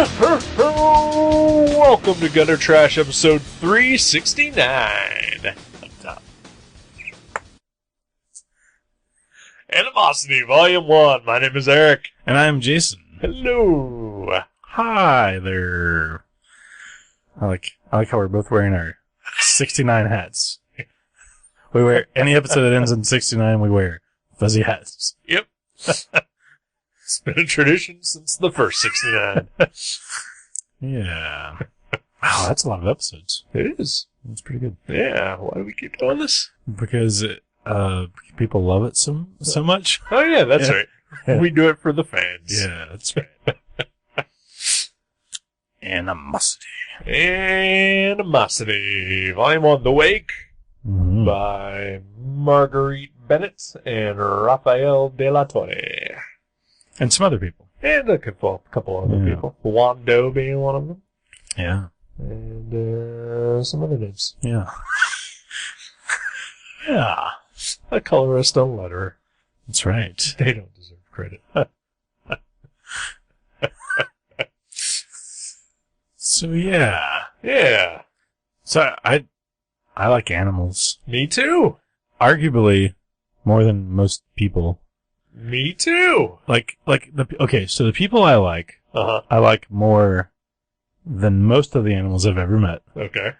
Welcome to Gutter Trash episode 369. Animosity, volume 1. My name is Eric. And I'm Jason. Hello. Hi there. I like how we're both wearing our 69 hats. We wear any episode that ends in 69, we wear fuzzy hats. Yep. It's been a tradition since the first 69. Yeah. Wow, that's a lot of episodes. It is. That's pretty good. Yeah. Why do we keep doing this? Because people love it so much. Oh, yeah, that's Yeah. right. Yeah. We do it for the fans. Yeah, that's right. Animosity. Animosity, volume 1, The Wake, Mm-hmm. by Marguerite Bennett and Rafael de la Torre. And some other people. And a couple other people. Wando being one of them. Yeah. And some other names. Yeah. Yeah. A colorist and a letterer. That's right. They don't deserve credit. So yeah. Yeah. So I like animals. Me too. Arguably more than most people. Me too. So the people I like more than most of the animals I've ever met. Okay.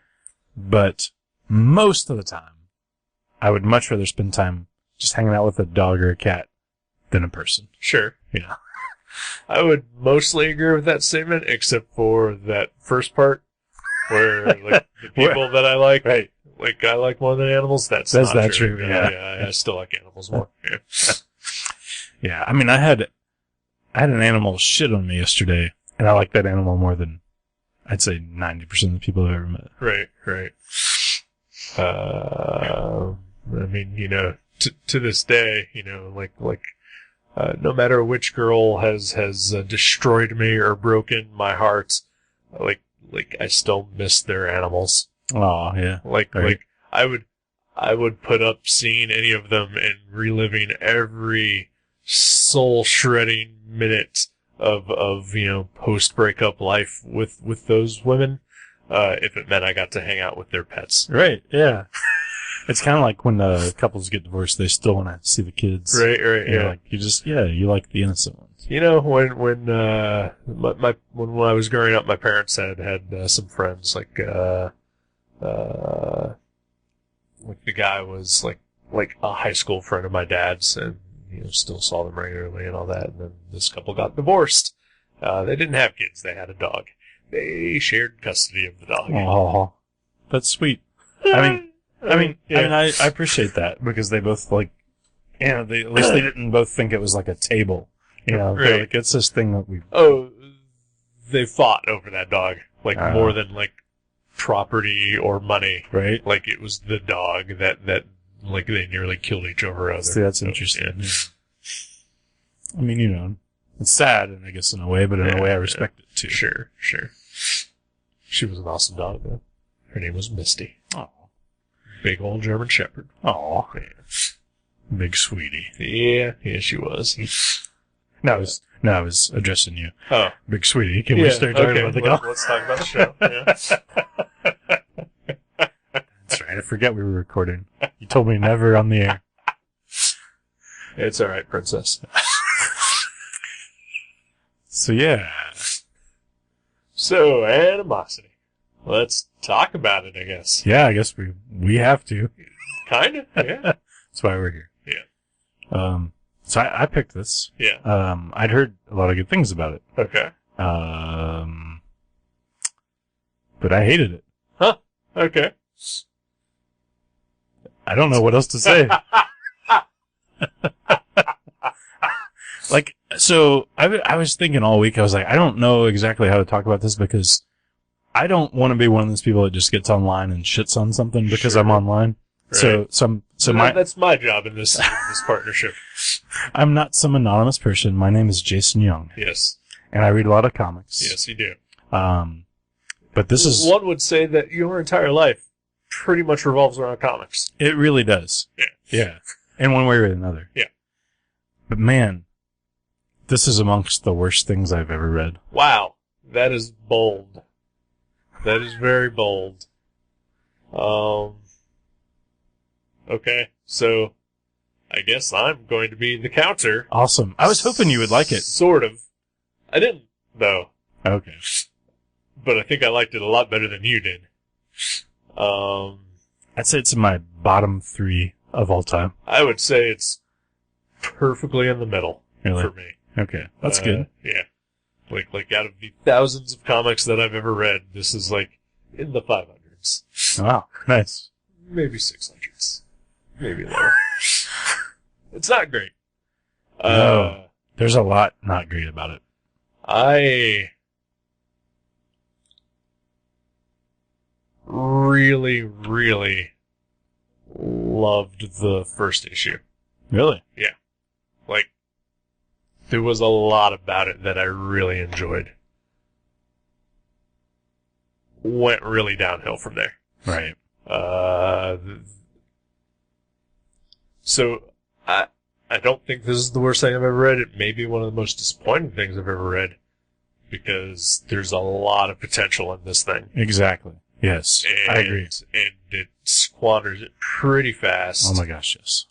But most of the time, I would much rather spend time just hanging out with a dog or a cat than a person. Sure. Yeah. I would mostly agree with that statement, except for that first part, where like the people that I like, Right. like I like more than animals. That's not not true. Yeah, I still like animals more. Yeah. Yeah. I mean, I had an animal shit on me yesterday, and I like that animal more than I'd say 90% of the people I've ever met. Right. I mean, to this day, no matter which girl has destroyed me or broken my heart, like I still miss their animals. Oh, yeah. Right. I would put up seeing any of them and reliving every soul shredding minute of post breakup life with those women, if it meant I got to hang out with their pets. Right. Yeah. It's kind of like when couples get divorced, they still want to see the kids. Right. Yeah. You like the innocent ones. When I was growing up, my parents had some friends, like the guy was like a high school friend of my dad's, and still saw them regularly and all that. And then this couple got divorced. They didn't have kids; they had a dog. They shared custody of the dog. Oh, that's sweet. I appreciate that because they both at least they didn't both think it was like a table. They're Right. like, it's this thing that we. Oh, they fought over that dog, more than property or money. Right. Like it was the dog that they nearly killed each other. See, that's interesting. Yeah. I mean, it's sad, and I guess in a way, but in a way I respect it too. Sure. She was an awesome dog, though. Her name was Misty. Oh. Big old German Shepherd. Oh. Yeah. Big sweetie. Yeah, she was. No, I was addressing you. Oh. Big sweetie. Can we start talking about the dog? Let's talk about the show. Yeah. That's right. I forget we were recording. You told me never on the air. It's alright, princess. So, yeah. So, Animosity. Let's talk about it, I guess. Yeah, I guess we have to. Kinda, yeah. That's why we're here. Yeah. So I picked this. Yeah. I'd heard a lot of good things about it. Okay. But I hated it. Huh. Okay. I don't know what else to say. So I was thinking all week, I was like, I don't know exactly how to talk about this because I don't want to be one of those people that just gets online and shits on something because I'm online. Right. That's my job in this partnership. I'm not some anonymous person. My name is Jason Young. Yes. And I read a lot of comics. Yes, you do. But this is... One would say that your entire life pretty much revolves around comics. It really does. Yeah. Yeah. In one way or another. Yeah. But man, this is amongst the worst things I've ever read. Wow. That is bold. That is very bold. Okay, so I guess I'm going to be the counter. Awesome. I was hoping you would like it. Sort of. I didn't, though. Okay. But I think I liked it a lot better than you did. I'd say it's in my bottom 3 of all time. I would say it's perfectly in the middle Really? for me. Okay. That's good. Yeah. Like out of the thousands of comics that I've ever read, this is like in the 500s. Wow. Nice. Maybe 600s. Maybe lower. It's not great. No. There's a lot not great about it. I really, really loved the first issue. Really? Yeah. Like, there was a lot about it that I really enjoyed. Went really downhill from there. Right. So, I don't think this is the worst thing I've ever read. It may be one of the most disappointing things I've ever read. Because there's a lot of potential in this thing. Exactly. Yes. I agree. And it squanders it pretty fast. Oh my gosh, yes.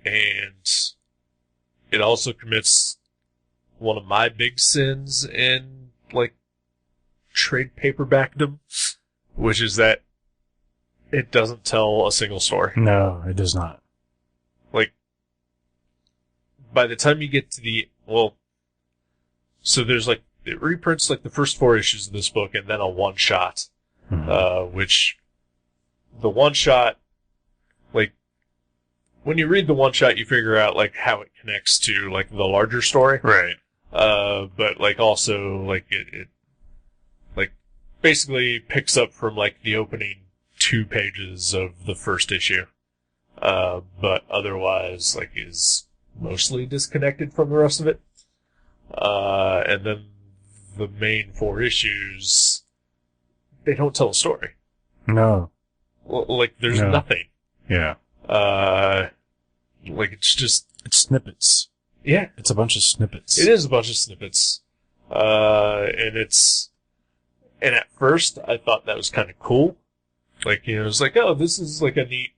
And it also commits one of my big sins in, like, trade paperbackdom, which is that it doesn't tell a single story. No, it does not. Like, by the time you get to so there's like, it reprints like the first 4 issues of this book and then a one-shot, which the one-shot, like, when you read the one-shot, you figure out, like, how it connects to, like, the larger story. Right. But, like, also, like, it like, basically picks up from, like, the opening 2 pages of the first issue. But otherwise, like, is mostly disconnected from the rest of it. And then the main 4 issues, they don't tell a story. No. Like, there's nothing. Yeah. Like, it's snippets. Yeah. It's a bunch of snippets. It is a bunch of snippets. And at first, I thought that was kind of cool. Like, it was like, oh, this is like a neat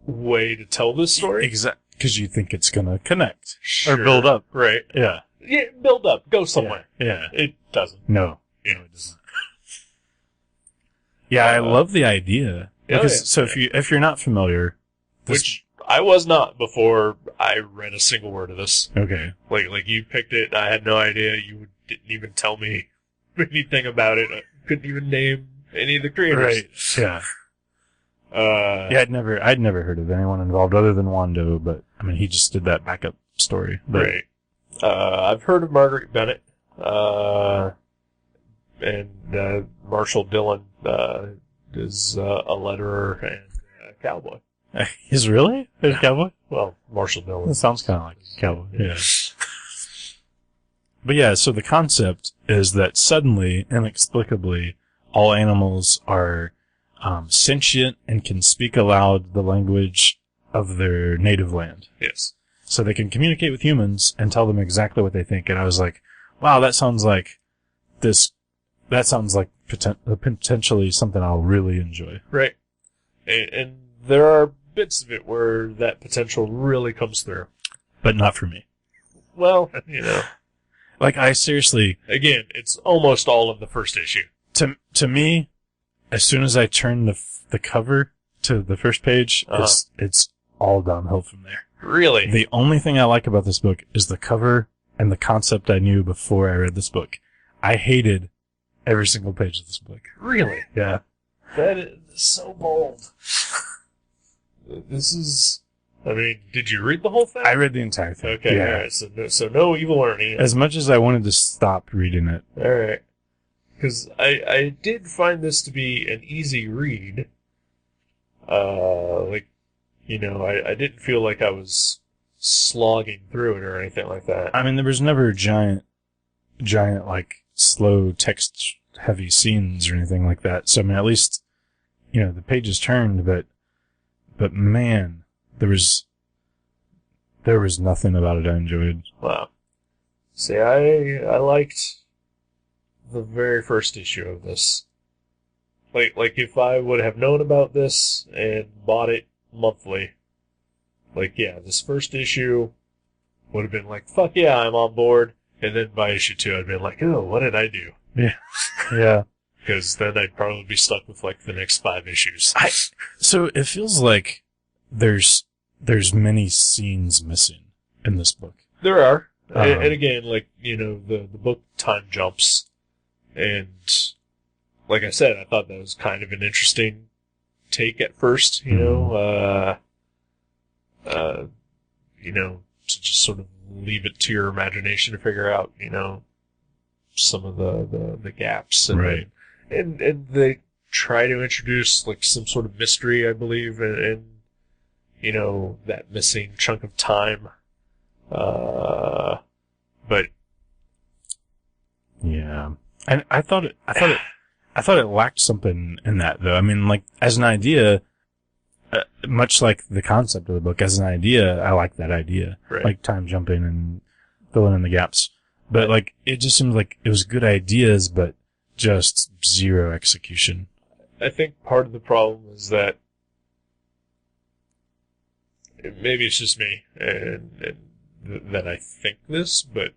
way to tell this story. Exactly. Because you think it's gonna connect. Sure. Or build up. Right. Yeah. Yeah, build up. Go somewhere. Yeah. It doesn't. No. Yeah. No, it doesn't. Yeah, I love the idea. Because, so if you're not familiar, which I was not before I read a single word of this. Okay. Like you picked it, I had no idea. You didn't even tell me anything about it. I couldn't even name any of the creators. Right. Yeah. Yeah, I'd never heard of anyone involved other than Wando, but I mean, he just did that backup story. But, right. I've heard of Margaret Bennett, and Marshall Dillon is a letterer and a cowboy. He's really a cowboy? Well, Marshall Dillon. That sounds kind of like a cowboy. Yeah. But yeah, so the concept is that suddenly, inexplicably, all animals are sentient and can speak aloud the language of their native land. Yes. So they can communicate with humans and tell them exactly what they think. And I was like, wow, that sounds like potentially something I'll really enjoy. Right. And there are bits of it where that potential really comes through. But not for me. Well, you know. Like, I seriously... Again, it's almost all in the first issue. To me, as soon as I turn the cover to the first page, it's all downhill from there. Really? The only thing I like about this book is the cover and the concept I knew before I read this book. I hated every single page of this book. Really? Yeah. That is so bold. This is... I mean, did you read the whole thing? I read the entire thing. Okay, yeah. alright, so no evil learning. As much as I wanted to stop reading it. Alright. Because I did find this to be an easy read. Like, you know, I didn't feel like I was slogging through it or anything like that. I mean, there was never giant, like, slow text-heavy scenes or anything like that. So, I mean, at least, you know, the pages turned, but man, there was nothing about it I enjoyed. Wow. See, I liked the very first issue of this. Like if I would have known about this and bought it monthly, like, yeah, this first issue would have been like, fuck yeah, I'm on board. And then by issue 2, I'd been like, oh, what did I do? Yeah. Yeah. Because then I'd probably be stuck with, like, the next 5 issues. So it feels like there's many scenes missing in this book. There are. And again, like, you know, the book time jumps. And, like I said, I thought that was kind of an interesting take at first, you know, to just sort of leave it to your imagination to figure out, you know, some of the gaps. And, right. And they try to introduce, like, some sort of mystery, I believe, and you know, that missing chunk of time. But yeah. And I thought it lacked something in that, though. I mean, like, as an idea, much like the concept of the book, as an idea, I like that idea. Right. Like time jumping and filling in the gaps. But, like, it just seemed like it was good ideas, but just zero execution. I think part of the problem is that maybe it's just me, and that I think this, but,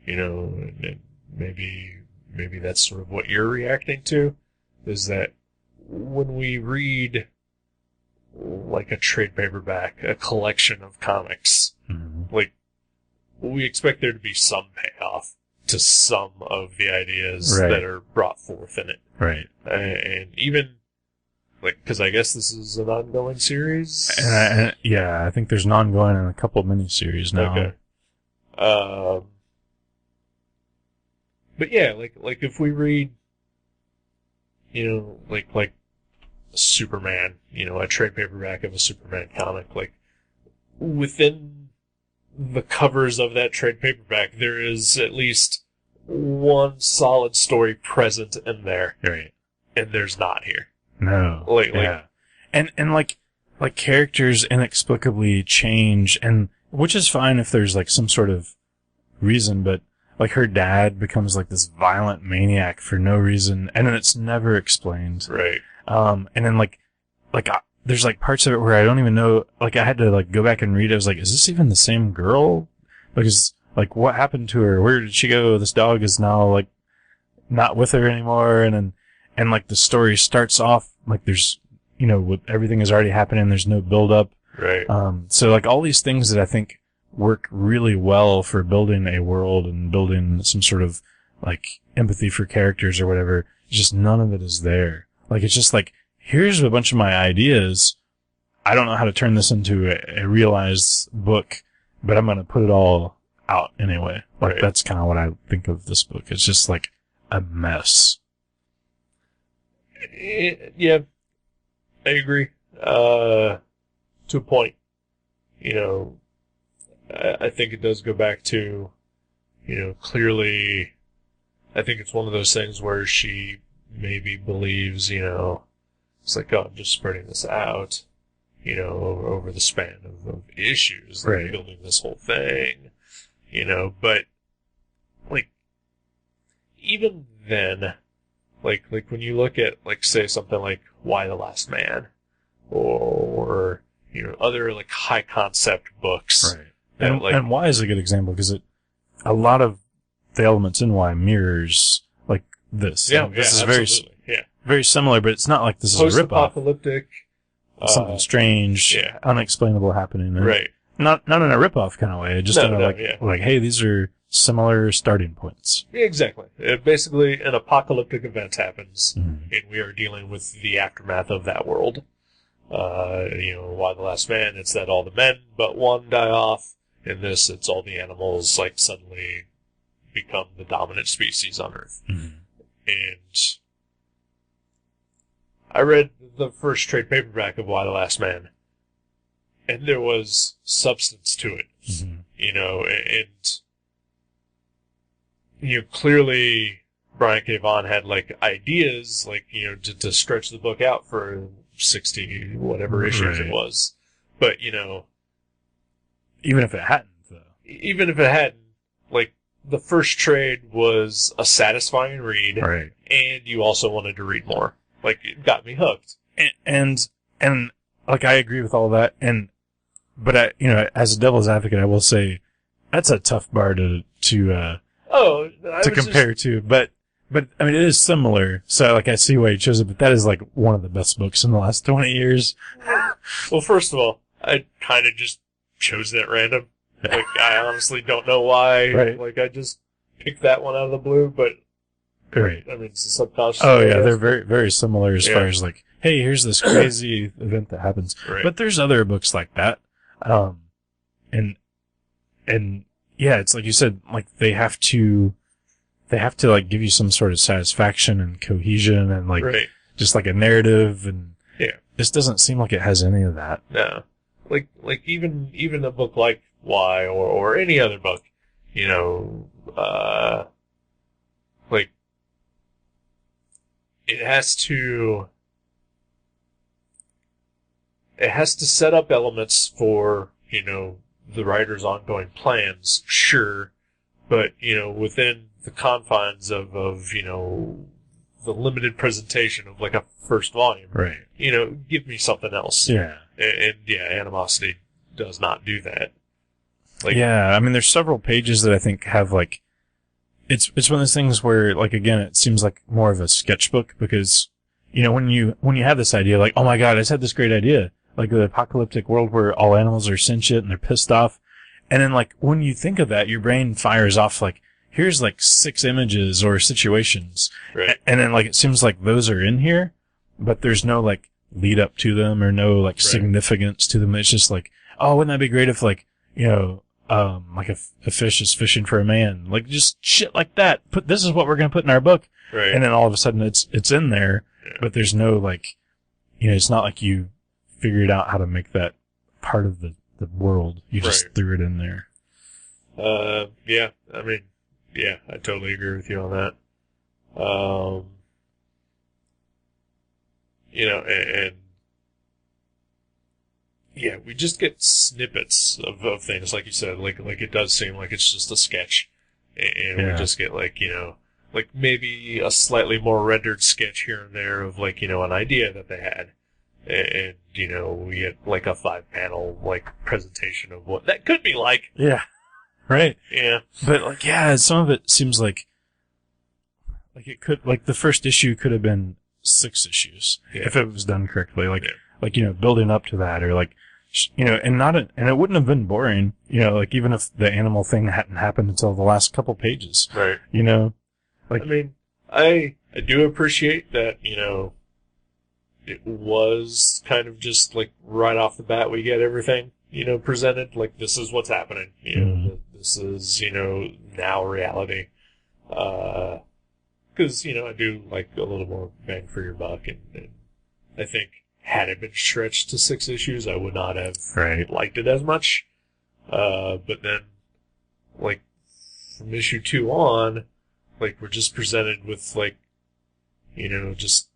you know, and maybe that's sort of what you're reacting to, is that when we read, like, a trade paperback, a collection of comics, like, we expect there to be some payoff to some of the ideas that are brought forth in it. Right. And even, like, because I guess this is an ongoing series? Yeah, I think there's an ongoing and a couple miniseries now. Okay. But yeah, like if we read, you know, like Superman, you know, a trade paperback of a Superman comic, like, within the covers of that trade paperback, there is at least one solid story present in there. Right. And there's not here. No. Like, and like characters inexplicably change, and which is fine if there's like some sort of reason, but like her dad becomes like this violent maniac for no reason, and then it's never explained. Right. And then there's like parts of it where I don't even know, like I had to like go back and read it. I was like, is this even the same girl? Because like what happened to her? Where did she go? This dog is now like not with her anymore. And like the story starts off like there's, you know, with everything is already happening. There's no build up. Right. So like all these things that I think work really well for building a world and building some sort of like empathy for characters or whatever. Just none of it is there. Like it's just like, here's a bunch of my ideas. I don't know how to turn this into a realized book, but I'm going to put it all out anyway. Like that's kind of what I think of this book. It's just like a mess. Yeah, I agree. To a point. You know, I think it does go back to, you know, clearly, I think it's one of those things where she maybe believes, you know, it's like, oh, I'm just spreading this out, you know, over the span of issues, like building this whole thing, you know, but, like, even then, like when you look at, like, say, something like Why the Last Man, or you know, other, like, high-concept books. Right. And Why is a good example, because a lot of the elements in Why mirrors, like, this. Yeah, this is absolutely. very similar, but it's not like this is a ripoff. Post-apocalyptic. Something strange, unexplainable happening. Right. Not in a ripoff kind of way, just like, hey, these are similar starting points. Yeah, exactly. Basically, an apocalyptic event happens, and we are dealing with the aftermath of that world. You know, Why the Last Man, it's that all the men but one die off. In this, it's all the animals, like, suddenly become the dominant species on Earth. And I read the first trade paperback of Why the Last Man, and there was substance to it. You know, and you know, clearly Brian K. Vaughan had, like, ideas, like, you know, to stretch the book out for 60 whatever issues it was. But, you know, even if it hadn't, like, the first trade was a satisfying read, Right. and you also wanted to read more. Like, it got me hooked. And like, I agree with all that. But I, as a devil's advocate, I will say that's a tough bar to compare to. But, I mean, it is similar. So, like, I see why you chose it, but that is, like, one of the best books in the last 20 years. Well, first of all, I kind of just chose it at random. Like, I honestly don't know why. Right. Like, I just picked that one out of the blue, but, Right. I mean, it's a subconscious. Oh, yeah, they're very, very similar as Yeah. far as, like, hey, here's this crazy event that happens. Right. But there's other books like that. And yeah, it's like you said, like, they have to, like, give you some sort of satisfaction and cohesion and, like, Right. just, like, a narrative, and Yeah. this doesn't seem like it has any of that. No. Like even a book like Y or any other book, like, it has to set up elements for, the writer's ongoing plans, sure, but, within the confines of, the limited presentation of, like, a first volume. Right. Give me something else. Yeah. And Animosity does not do that. Like, yeah, I mean, there's several pages that I think have, like, it's one of those things where, like, again, it seems like more of a sketchbook because, when you have this idea, like, oh my god, I just had this great idea, like the apocalyptic world where all animals are sentient and they're pissed off, and then, like, when you think of that, your brain fires off, like, here's, like, 6 images or situations, right. And then, like, it seems like those are in here, but there's no, like, lead up to them or no, like, significance to them. It's just like, oh, wouldn't that be great if, like, like a fish is fishing for a man, like, just shit like that. This is what we're gonna put in our book, Right. and then all of a sudden it's in there, Yeah. but there's no, like, it's not like you figured out how to make that part of the world. You just threw it in there. Yeah. I mean, yeah, I totally agree with you on that. And yeah, we just get snippets of things, like you said, like it does seem like it's just a sketch, and we just get, like, like maybe a slightly more rendered sketch here and there of, like, an idea that they had, and we get, like, a 5-panel, like, presentation of what that could be like. Yeah. Right. Yeah. But, like, yeah, some of it seems like it could, like, the first issue could have been 6 issues if it was done correctly. Like, building up to that, or, like, and it wouldn't have been boring, like, even if the animal thing hadn't happened until the last couple pages. Right. Like, I mean, I do appreciate that, it was kind of just, like, right off the bat we get everything, presented, like, this is what's happening, this is, now reality. Because, I do like a little more bang for your buck, and I think had it been stretched to 6 issues, I would not have liked it as much. But then, like, from issue 2 on, like, we're just presented with, like, just,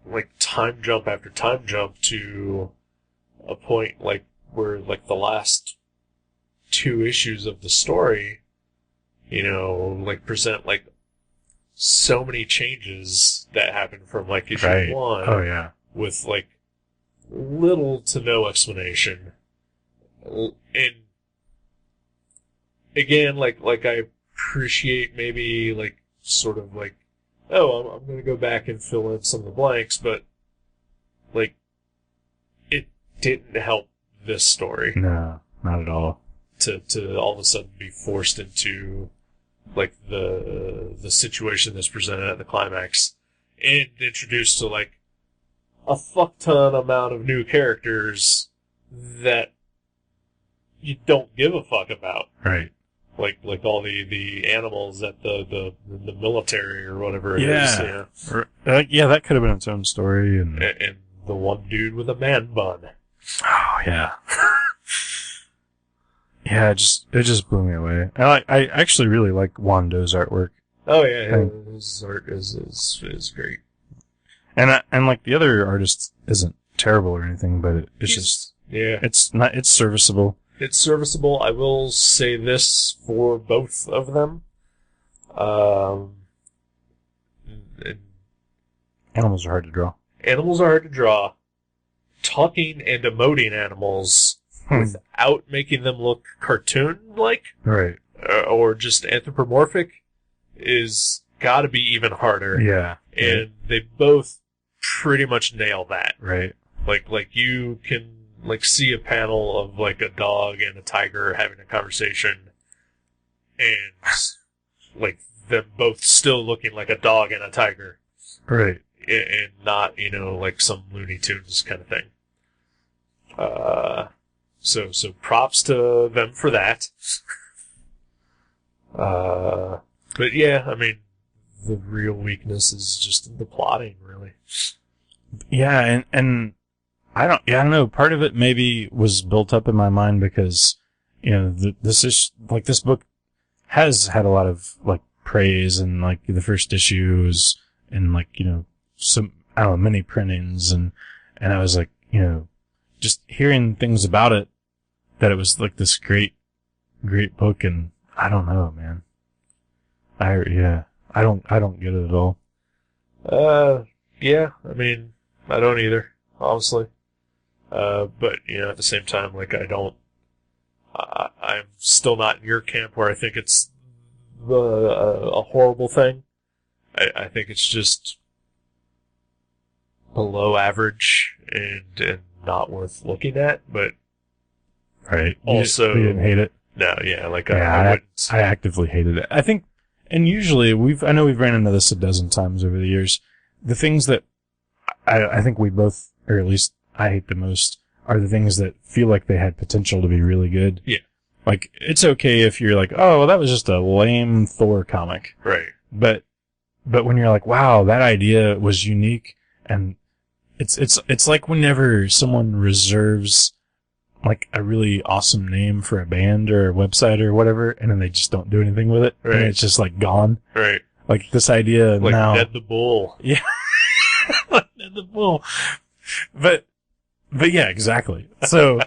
like, time jump after time jump to a point, like, where, like, the last 2 issues of the story, like, present, like, so many changes that happen from, like, issue 1. Oh, yeah. With, like, little to no explanation. And, again, like I appreciate maybe, like, sort of, like, oh, I'm gonna go back and fill in some of the blanks, but, like, it didn't help this story. No, not at all. To all of a sudden be forced into, like, the situation that's presented at the climax, and introduced to, like, a fuck ton amount of new characters that you don't give a fuck about. Right. Like all the animals at the military or whatever it is. Yeah. Yeah, that could have been its own story. And the one dude with a man bun. Oh, yeah. Yeah, it just blew me away. I actually really like Wando's artwork. Oh, yeah, his art is great. And like, the other artist isn't terrible or anything, but it's serviceable. It's serviceable. I will say this for both of them. Um, and Animals are hard to draw. animals are hard to draw. Talking and emoting animals without making them look cartoon-like Right. or just anthropomorphic is got to be even harder. Yeah. And they both pretty much nail that. Right. Like you can like see a panel of like a dog and a tiger having a conversation, and like them both still looking like a dog and a tiger. Right. And not, like some Looney Tunes kind of thing. So props to them for that. But yeah, I mean, the real weakness is just the plotting, really. Yeah, and I don't know. Part of it maybe was built up in my mind because, this book has had a lot of, like, praise and, like, the first issues and, like, some, I don't know, mini printings and I was like, just hearing things about it, that it was like this great book, and I don't know, man. I don't get it at all. Yeah, I mean, I don't either, honestly. But, at the same time, like, I'm still not in your camp where I think it's a horrible thing. I think it's just below average and not worth looking at, but right. Also, we didn't hate it. No, yeah, like I wouldn't. I actively hated it. I think, and usually I know we've ran into this a dozen times over the years. The things that I think we both, or at least I hate the most, are the things that feel like they had potential to be really good. Yeah. Like, it's okay if you're like, oh, well, that was just a lame Thor comic. Right. But when you're like, wow, that idea was unique, and it's like whenever someone reserves like a really awesome name for a band or a website or whatever, and then they just don't do anything with it, right. And it's just like gone. Right. Like this idea like now. Ned the Bull. Yeah. Like Ned the Bull. But yeah, exactly. So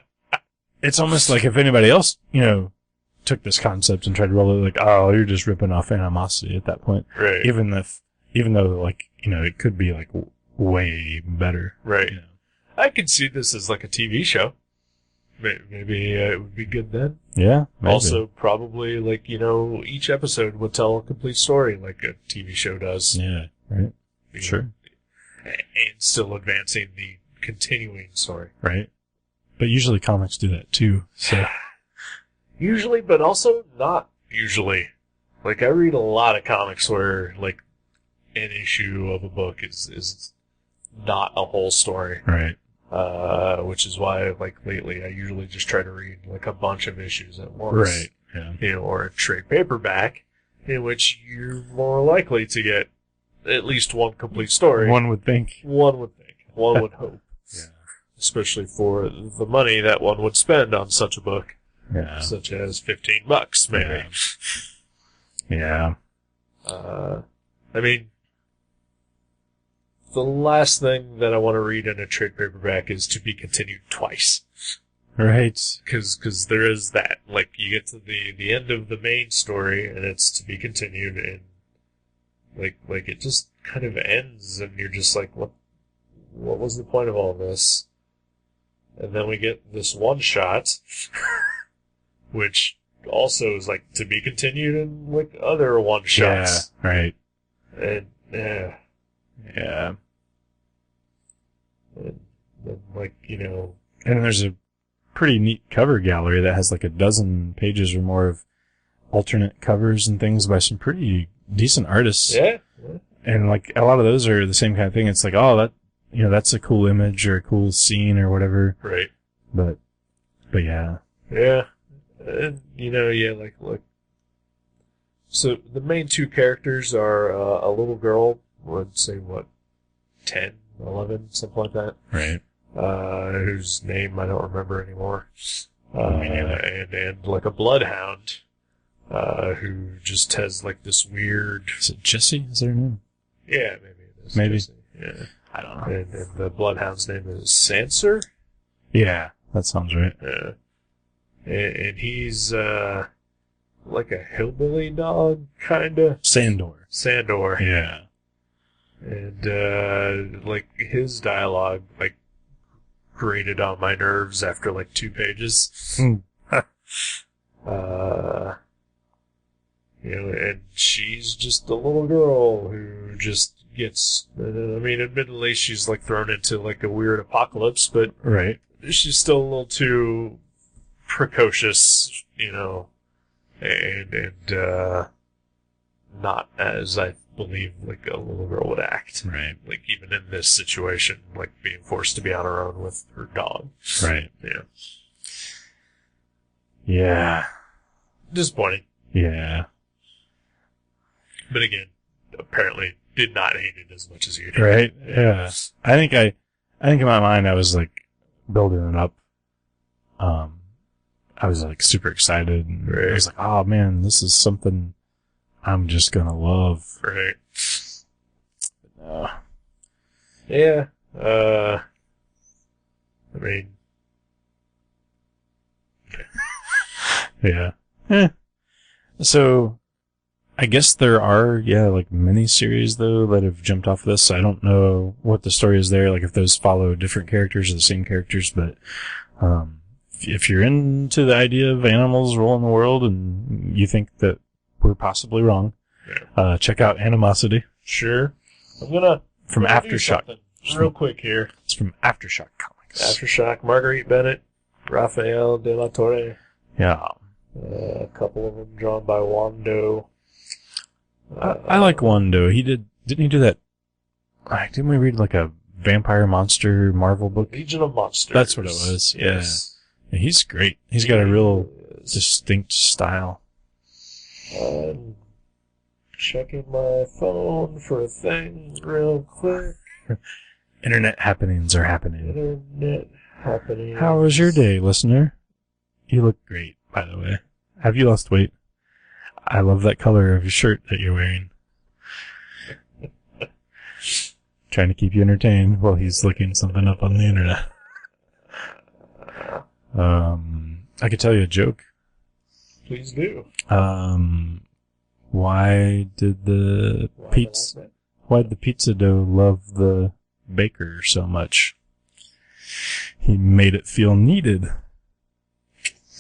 it's almost like if anybody else, took this concept and tried to roll it, like, oh, you're just ripping off Animosity at that point. Right. Even though like, it could be like way better. Right. I could see this as like a TV show. Maybe it would be good then. Yeah. Maybe. Also, probably like, each episode would tell a complete story like a TV show does. Yeah. Right. Sure. And still advancing the continuing story. Right. But usually comics do that too. So. Usually, but also not usually. Like, I read a lot of comics where, like, an issue of a book is not a whole story. Right. Which is why, like, lately I usually just try to read, like, a bunch of issues at once. Right. Yeah. Or a trade paperback, in which you're more likely to get at least one complete story. One would think. One would think. One would hope. Yeah. Especially for the money that one would spend on such a book. Yeah. Such as $15, maybe. Yeah. I mean, the last thing that I want to read in a trade paperback is to be continued twice. Right. Because there is that. Like, you get to the end of the main story, and it's to be continued, and like it just kind of ends, and you're just like, what was the point of all this? And then we get this one shot, which also is like to be continued in like other one shots. Yeah, right. And yeah. And like, and then there's a pretty neat cover gallery that has like a dozen pages or more of alternate covers and things by some pretty decent artists. Yeah. And like a lot of those are the same kind of thing. It's like, oh, that, that's a cool image or a cool scene or whatever. Right. But yeah. Yeah. And, like, so the main two characters are a little girl, let's say, 10, 11, something like that. Right. Whose name I don't remember anymore. And like a bloodhound, who just has like this weird... Is it Jessie? Is that her name? Yeah, maybe it is. Maybe. Jessie. Yeah. I don't know. And the bloodhound's name is Sandor? Yeah, that sounds right. Yeah. And he's, like a hillbilly dog, kinda. Sandor. Sandor. Yeah. And, like, his dialogue, like, grated on my nerves after, like, 2 pages. You know, and she's just a little girl who just gets, I mean, admittedly, she's, like, thrown into, like, a weird apocalypse, but Right. she's still a little too precocious, you know, and not as I believe, like, a little girl would act. Right. Like, even in this situation, like, being forced to be on her own with her dog. Right. Yeah. Yeah. Disappointing. Yeah. But again, apparently did not hate it as much as you did. Right? Yeah. I think in my mind I was like building it up. I was like super excited and I was like, oh man, this is something I'm just gonna love. Right. But, Yeah. I mean, yeah. So, I guess there are, like mini-series though that have jumped off this. I don't know what the story is there, like if those follow different characters or the same characters, but, if you're into the idea of animals ruling the world and you think that we're possibly wrong, check out Animosity. sure. From do Aftershock. something real quick here. It's from Aftershock Comics. Aftershock, Marguerite Bennett, Rafael de la Torre. Yeah. A couple of them drawn by Wando. I like Wando. Didn't he do that? Didn't we read like a vampire monster Marvel book? Legion of Monsters. That's what it was. Yes. Yeah. He's great. He's got a real distinct style. Checking my phone for a thing real quick. Internet happenings are happening. Internet happening. How was your day, listener? You look great, by the way. Have you lost weight? I love that color of your shirt that you're wearing. Trying to keep you entertained while he's looking something up on the internet. I could tell you a joke. Please do. Why did the pizza dough love the baker so much? He made it feel needed.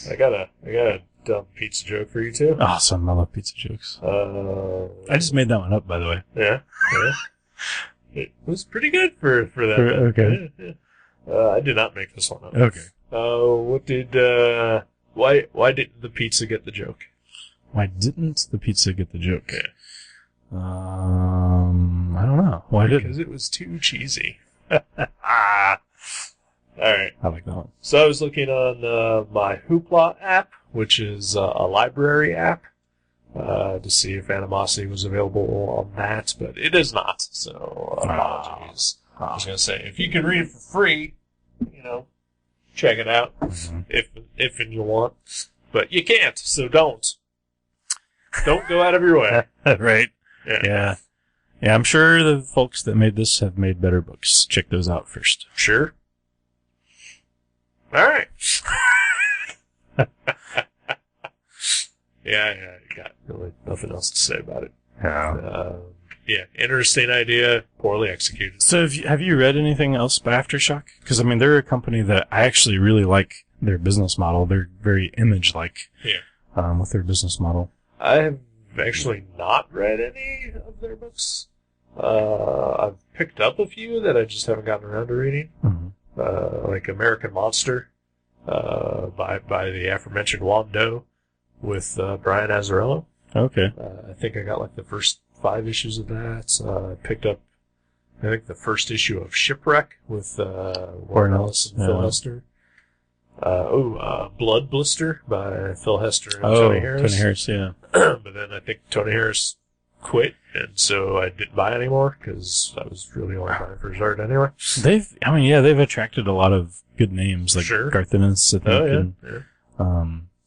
I got a dumb pizza joke for you too. Awesome. I love pizza jokes. I just made that one up, by the way. Yeah. It was pretty good for that. Okay. I did not make this one up. Okay. Why didn't the pizza get the joke? Why didn't the pizza get the joke? Yeah. I don't know. Why didn't? Because it was too cheesy. Alright. I like that one. So I was looking on my Hoopla app, which is a library app, to see if Animosity was available on that, but it is not, so apologies. I was going to say, if you can read it for free, check it out, if and you want, but you can't, so don't. Don't go out of your way. Right. Yeah. Yeah, I'm sure the folks that made this have made better books. Check those out first. Sure. All right. Yeah, got really nothing else to say about it. Yeah, interesting idea, poorly executed. So have you read anything else by Aftershock? Because, I mean, they're a company that I actually really like their business model. They're very image-like with their business model. I have actually not read any of their books. I've picked up a few that I just haven't gotten around to reading. Like American Monster, by the aforementioned Wando, with Brian Azzarello. Okay. I think I got like the first 5 issues of that. I picked up, I think, the first issue of Shipwreck with Warren Ellis and Phil Hester. Blood Blister by Phil Hester and Tony Harris. Tony Harris, yeah. But then I think Tony Harris quit, and so I didn't buy anymore because I was really only buying for his art anyway. They've attracted a lot of good names like Garth Ennis, I think.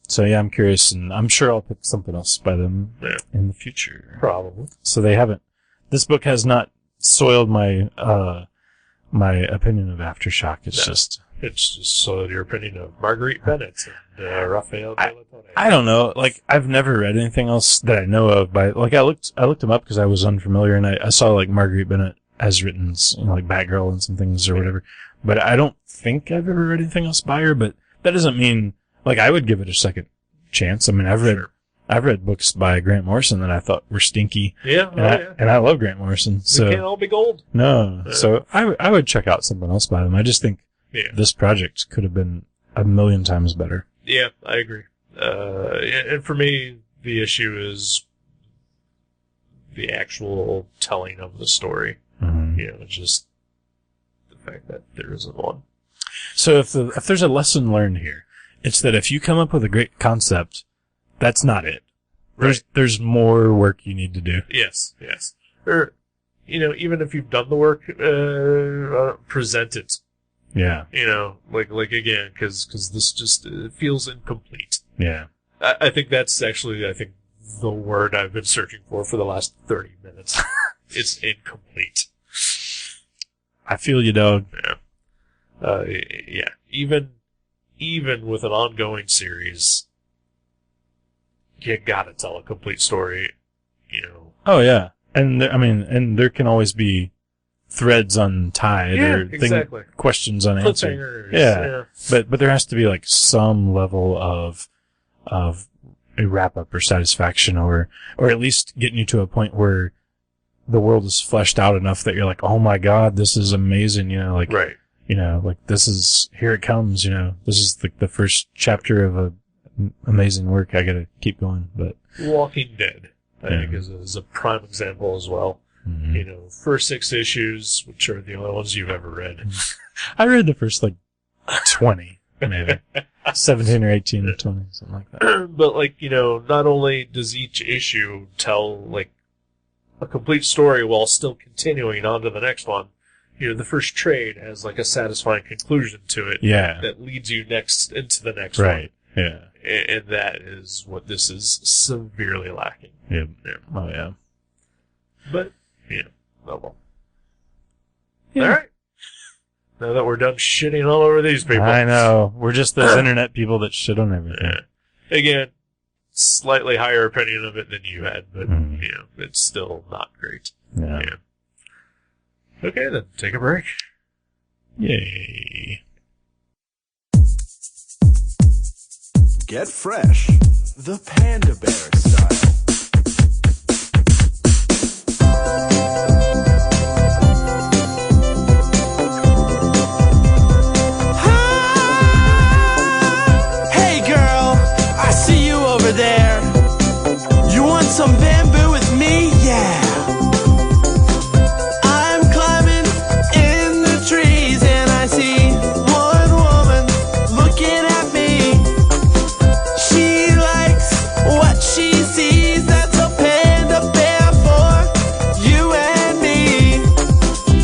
So yeah, I'm curious, and I'm sure I'll pick something else by them in the future. Probably. So they haven't. This book has not soiled my my opinion of Aftershock. It's just It's just so your opinion of Marguerite Bennett and Raphael de la Torre. I don't know. Like, I've never read anything else that I know of by, like, I looked them up because I was unfamiliar, and I saw, like, Marguerite Bennett has written, you know, like, Batgirl and some things or whatever. But I don't think I've ever read anything else by her, but that doesn't mean, like, I would give it a second chance. I mean, I've read books by Grant Morrison that I thought were stinky. Yeah, and I love Grant Morrison, so. It can't all be gold. No, so I would check out something else by them. I just think this project could have been a million times better. Yeah, I agree. And for me, the issue is the actual telling of the story. Mm-hmm. You know, just the fact that there isn't one. So if there's a lesson learned here, it's that if you come up with a great concept, that's not it. There's more work you need to do. Yes. Or, you know, even if you've done the work, present it. Yeah. You know, like again, because this just it feels incomplete. Yeah. I think that's actually, the word I've been searching for the last 30 minutes. It's incomplete. I feel you, dog. Yeah. Even with an ongoing series, you gotta tell a complete story, you know. Oh, yeah. And there can always be threads untied or questions unanswered. Cliffhangers. Yeah. But there has to be, like, some level of a wrap-up or satisfaction or at least getting you to a point where the world is fleshed out enough that you're like, oh my god, this is amazing, you know, like, you know, like, this is, here it comes, you know, this is the first chapter of a amazing work. I gotta keep going, but. Walking Dead, I think, is a prime example as well. Mm-hmm. You know, first 6 issues, which are the only ones you've ever read. I read the first, like, 20, maybe. 17 or 18 or 20, something like that. But, like, you know, not only does each issue tell, like, a complete story while still continuing on to the next one, you know, the first trade has, like, a satisfying conclusion to it. Yeah. That leads you into the next one. Right, yeah. And that is what this is severely lacking. Yeah. Oh, yeah. But, yeah. Oh, well. Yeah. All right. Now that we're done shitting all over these people. I know. We're just those internet people that shit on everything. Yeah. Again, slightly higher opinion of it than you had, but, you know, it's still not great. Yeah. Okay, then. Take a break. Yay. Get fresh. The Panda Bear style. Hey girl, I see you over there. You want some bamboo with me? Yeah. I'm climbing in the trees and I see one woman looking at me. She likes what she sees. That's a panda bear for you and me.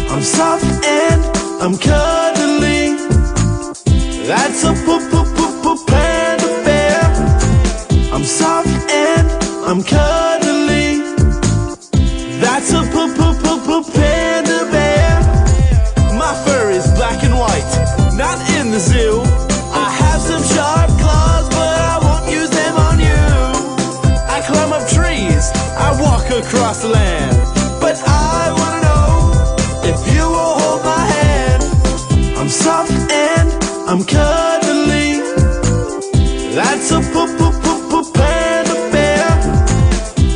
I'm soft and I'm cuddly. That's a panda bear. I'm soft and I'm cuddly. That's a panda bear. My fur is black and white, not in the zoo. I have some sharp claws, but I won't use them on you. I climb up trees, I walk across land, but I wanna know if you will hold my hand. I'm soft and I'm cuddly. That's a panda bear.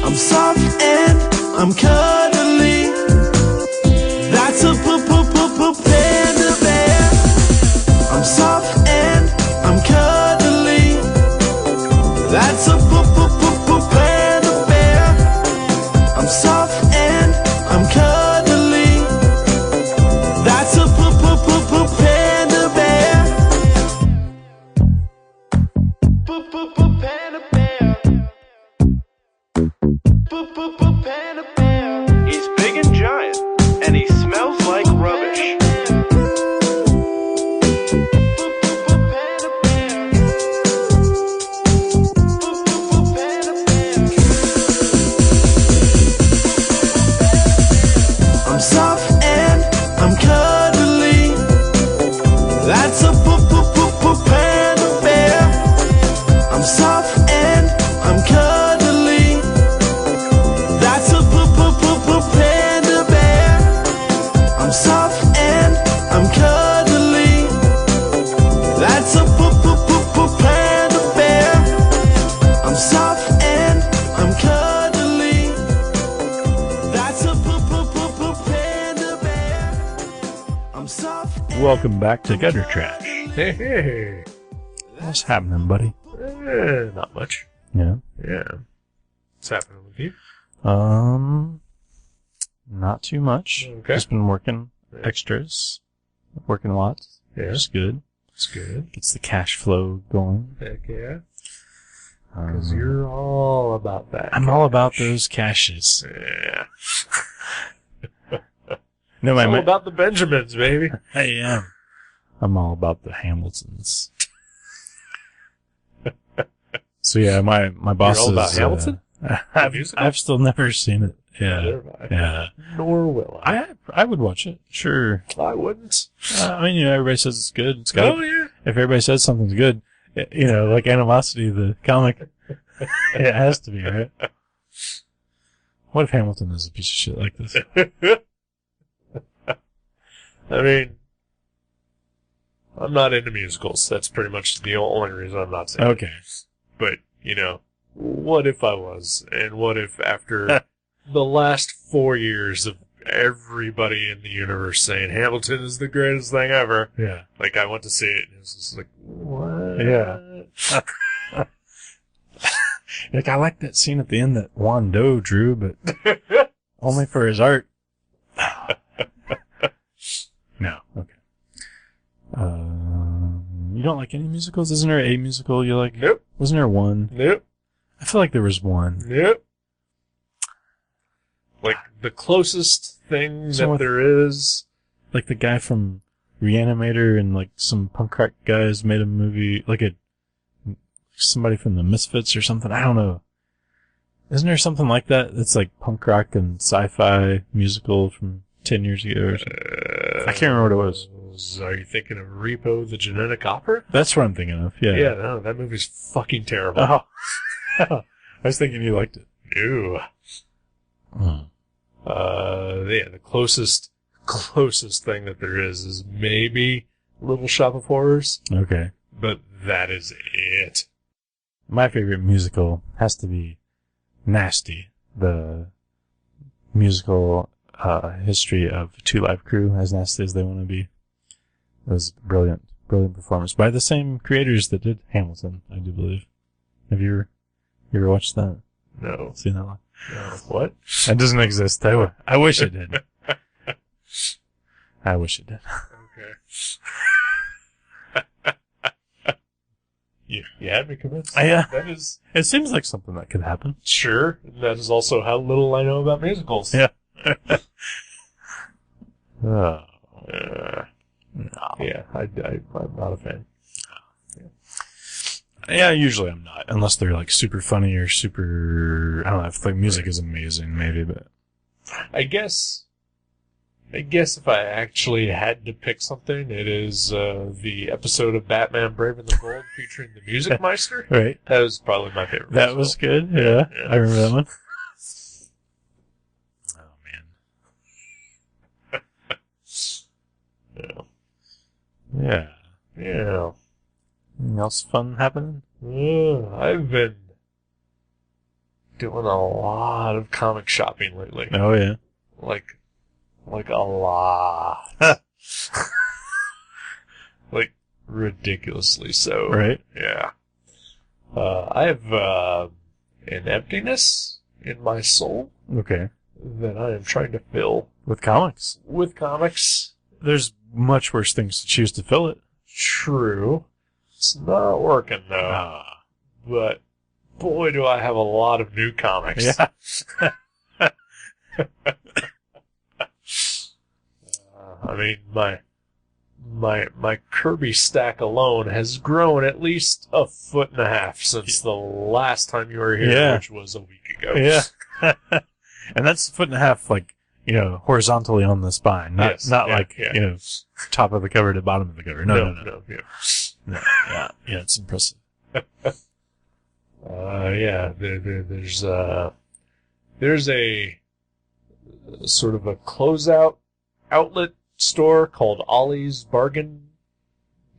I'm soft and I'm cuddly. That's a panda bear. I'm soft and I'm cuddly. That's a panda bear. I'm soft and I'm cuddly. That's a panda bear. Panda bear. Panda bear. He's big and giant, and he smells like rubbish. Panda bear. Panda bear. I'm soft and I'm cuddly. That's a welcome back to Gutter Trash. Hey. What's happening, buddy? Not much. Yeah. Yeah. What's happening with you? Not too much. Okay. Just been working extras. Working a lot. Yeah. It's good. It's good. Gets the cash flow going. Heck yeah. Because you're all about that. I'm all about those caches. Yeah. No, All about the Benjamins, baby. I am. I'm all about the Hamiltons. So yeah, my boss You're all about is Hamilton? I've still never seen it. Yeah. Neither have I. Yeah. Nor will I. I would watch it. Sure. I wouldn't. I mean, everybody says it's good. It's got. Oh, yeah. If everybody says something's good, like Animosity, the comic, it has to be, right? What if Hamilton is a piece of shit like this? I mean, I'm not into musicals. That's pretty much the only reason I'm not saying it. Okay. But, what if I was? And what if after the last 4 years of everybody in the universe saying Hamilton is the greatest thing ever, Yeah. like I went to see it and it was just like, what? Yeah. Like, I like that scene at the end that Juan Doe drew, but only for his art. No. Okay. You don't like any musicals? Isn't there a musical you like? Nope. Wasn't there one? Nope. I feel like there was one. Nope. Like, the closest thing that there is. Like the guy from Reanimator and like some punk rock guys made a movie, like somebody from the Misfits or something. I don't know. Isn't there something like that that's like punk rock and sci-fi musical from 10 years ago or something? I can't remember what it was. Are you thinking of Repo the Genetic Opera? That's what I'm thinking of. Yeah. Yeah, no, that movie's fucking terrible. Oh. I was thinking you liked it. Ew. Yeah, the closest thing that there is maybe Little Shop of Horrors. Okay. But that is it. My favorite musical has to be Nasty, the musical history of Two Live Crew, as nasty as they want to be. It was brilliant performance by the same creators that did Hamilton, I do believe. Have you ever watched that? No. Seen that one? No. What? That doesn't exist. I wish it did. I wish it did. Okay. You had me convinced. Yeah. That is... It seems like something that could happen. Sure. That is also how little I know about musicals. Yeah. No. Yeah, I'm not a fan. Yeah, usually I'm not, unless they're like super funny or super. I don't know if like music is amazing, maybe, but I guess if I actually had to pick something, it is the episode of Batman Brave and the Bold featuring the Music Meister. right. That was probably my favorite. That was good. Yeah, I remember that one. Oh man. Yeah. Yeah. Anything else fun happening? I've been doing a lot of comic shopping lately. Oh yeah. Like a lot. Like ridiculously so. Right. Yeah. I have an emptiness in my soul Okay. that I am trying to fill With comics, with comics. there's much worse things to choose to fill it. True. It's not working though. But boy, do I have a lot of new comics. Yeah. I mean, my Kirby stack alone has grown at least 1.5 feet since the last time you were here, Yeah. which was a week ago. Yeah. And that's 1.5 feet, like, horizontally on the spine. Not, Yes. not Yeah, like, yeah. top of the cover to bottom of the cover. No. Yeah. No. Yeah. Yeah, it's impressive. Yeah. There's a sort of a closeout outlet store called Ollie's Bargain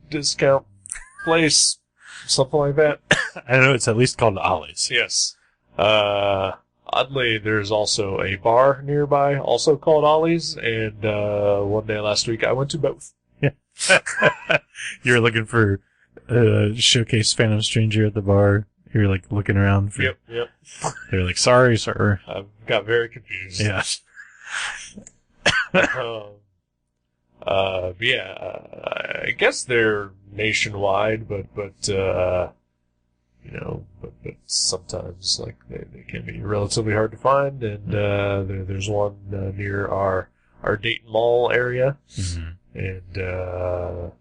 Discount Place, something like that. I know it's at least called Ollie's. Yes. Oddly, there's also a bar nearby, also called Ollie's, and one day last week I went to both. Yeah. You're looking for showcase Phantom Stranger at the bar. You're like looking around for. Yep. They're like, sorry, sir. I got very confused. Yeah. But I guess they're nationwide, but sometimes like they can be relatively hard to find, and there's one near our Dayton Mall area, and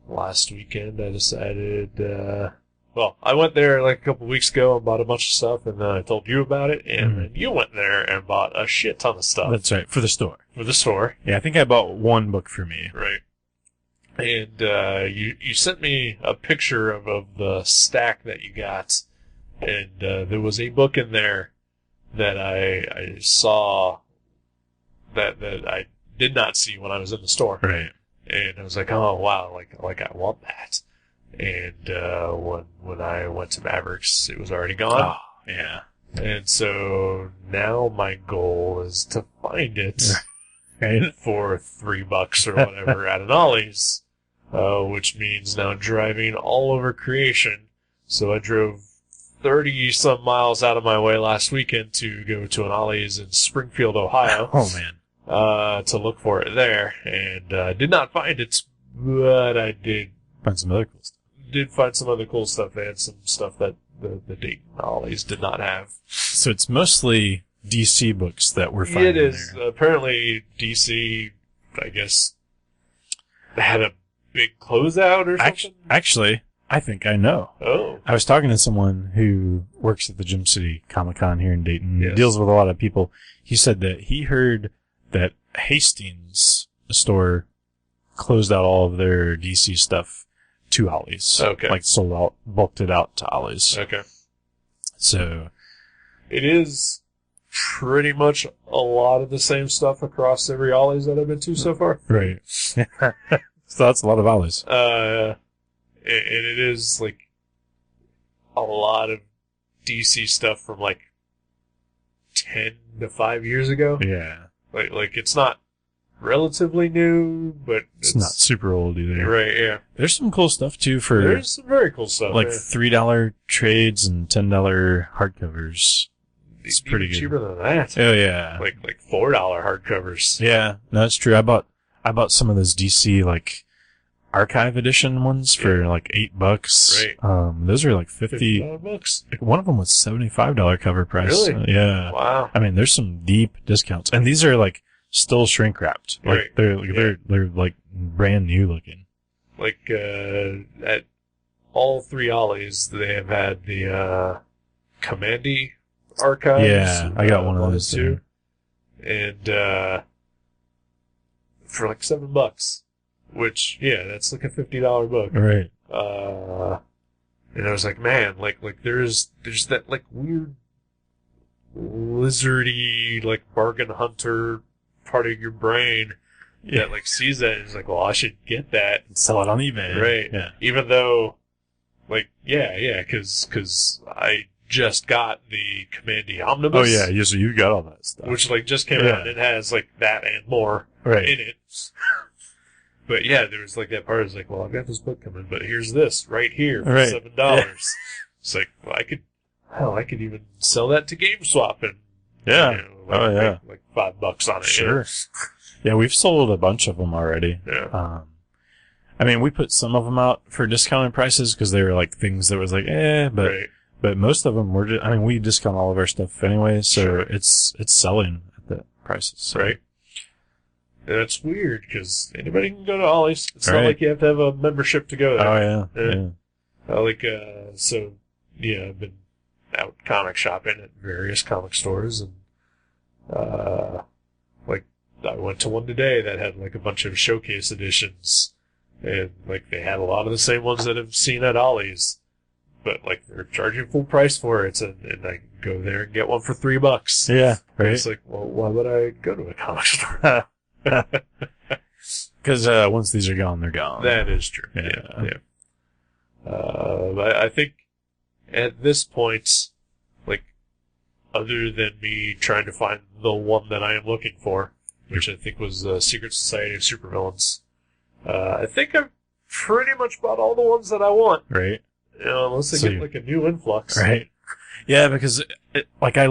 last weekend I decided. Well, I went there like a couple weeks ago and bought a bunch of stuff, and then I told you about it, and then you went there and bought a shit ton of stuff. That's right, for the store. For the store. Yeah, I think I bought one book for me. Right. And you sent me a picture of the stack that you got, and there was a book in there that I saw that I did not see when I was in the store. Right. And I was like, oh wow, like I want that. And when I went to Mavericks, it was already gone. Oh, yeah. And so now my goal is to find it Right. for $3 or whatever at an Ollie's, which means now driving all over creation. So I drove 30 some miles out of my way last weekend to go to an Ollie's in Springfield, Ohio. Oh man. To look for it there, and did not find it, but I did Find some other cool stuff. find some other cool stuff. They had some stuff that the Dayton Ollie's did not have. So it's mostly DC books that we're finding. It is. there. Apparently DC, I guess, had a big closeout or something. Actually, I think I know. Oh. I was talking to someone who works at the Gym City Comic-Con here in Dayton. Yes. Deals with a lot of people. He said that he heard that Hastings store closed out all of their DC stuff to Ollie's. Okay. Like sold out, bulked it out to Ollie's. Okay. So. It is pretty much a lot of the same stuff across every Ollie's that I've been to so far. Right. So that's a lot of Ollie's. And it is like a lot of DC stuff from like 10 to 5 years ago. Yeah. Like it's not relatively new, but It's not super old either. Right, yeah. There's some cool stuff too for There's some very cool stuff. like yeah. $3 trades and $10 hardcovers. It's Even pretty good. cheaper than that. Oh yeah. Like $4 hardcovers. Yeah, no, that's true. I bought some of those DC like archive edition ones for like $8. Right. Those are like 50. $50. One of them was $75 cover price. Really? Yeah. Wow. I mean, there's some deep discounts, and these are like still shrink wrapped. Like Right. they're like brand new looking. Like at all three Ollies, they have had the Commandy archives. Yeah, I got one of those too. And for like $7, which that's like a $50 book. Right. And I was like, man, like there's that like weird lizardy like bargain hunter part of your brain that like sees that and is like, well, I should get that. Sell it on eBay. Right. Yeah. Even though, like, cause I just got the Commandy Omnibus. Oh yeah, so you got all that stuff. Which like just came Yeah. out and it has like that and more Right. in it. But yeah, there was like that part. I was like, well, I've got this book coming, but here's this right here for Right. $7. It's like, well, I could even sell that to GameSwap and Yeah. like $5 on it. Sure. Yeah, we've sold a bunch of them already. Yeah. I mean, we put some of them out for discounted prices because they were like things that was like, but Right. but most of them were. I mean, we discount all of our stuff anyway, so Sure. it's selling at the prices. So. Right. And it's weird because anybody can go to Ollie's. It's not Right. like you have to have a membership to go there. Oh yeah. Yeah. Yeah. I've been out comic shopping at various comic stores, and like I went to one today that had like a bunch of showcase editions, and like they had a lot of the same ones that I've seen at Ollie's, but like they're charging full price for it, and I can go there and get one for $3. Yeah. And Right. it's like, well, why would I go to a comic store? Because once these are gone, they're gone. That is true. Yeah. But I think at this point, like, other than me trying to find the one that I am looking for, which I think was Secret Society of Supervillains, I think I've pretty much bought all the ones that I want. Right. You know, unless they So get like a new influx. Right. Yeah, because I